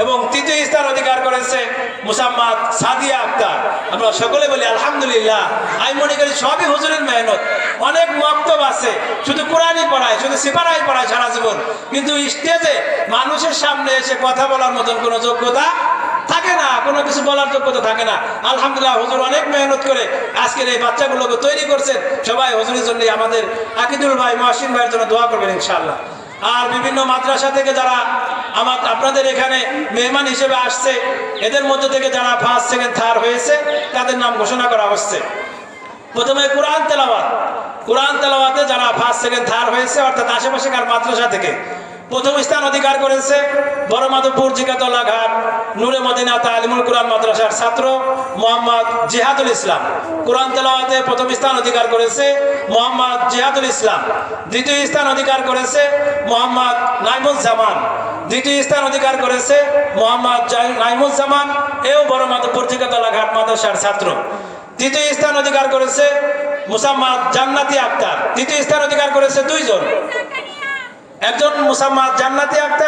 এবং তৃতীয় স্থান অধিকার করেছে মুসাম্মাদ সাদিয়া আক্তার। আমরা সকলে বলি আলহামদুলিল্লাহ। আমি মনে করি সবই হুজুরের মেহনত। অনেক মক্তব আছে, শুধু কোরআনই পড়ায়, শুধু সিপারাই পড়ায় সারা জীবন, কিন্তু স্টেজে মানুষের সামনে এসে কথা বলার মতন কোনো যোগ্যতা থাকে না, কোনো কিছু বলার যোগ্যতা থাকে না। আলহামদুলিল্লাহ, হুজুর অনেক মেহনত করে আজকের এই বাচ্চাগুলোকে তৈরি করছেন। সবাই হুজুরের জন্য আমাদের আকিদুল ভাই, মহসিন ভাইয়ের জন্য দোয়া করবেন ইনশাআল্লাহ। আর বিভিন্ন মাদ্রাসা থেকে যারা আপনাদের এখানে মেহমান হিসেবে আসছে, এদের মধ্যে থেকে যারা ফার্স্ট সেকেন্ড থার্ড হয়েছে তাদের নাম ঘোষণা করা হচ্ছে। প্রথমে কোরআন তেলাওয়াতে যারা ফার্স্ট সেকেন্ড থার্ড হয়েছে, অর্থাৎ আশেপাশেকার মাদ্রাসা থেকে প্রথম স্থান অধিকার করেছে বড় মাধবপুর জিকাতলা ঘাট নূরে মদিনা তালিমুল কোরআন মাদ্রাসার ছাত্র মোহাম্মদ জিহাদুল ইসলাম। কোরআন তেলাওয়াতে প্রথম স্থান অধিকার করেছে মোহাম্মদ জিহাদুল ইসলাম। দ্বিতীয় স্থান অধিকার করেছে মোহাম্মদ নাইমুজ্জামান। দ্বিতীয় স্থান অধিকার করেছে মোহাম্মদ নাইমুজ্জামান, এও বড় মাধবপুর জিকাতলা ঘাট মাদ্রাসার ছাত্র। তৃতীয় স্থান অধিকার করেছে মুসাম্মাদ জান্নাতি আক্তার। তৃতীয় স্থান অধিকার করেছে দুইজন, একজন মুসাম্মাদ জান্নাতি আক্তার।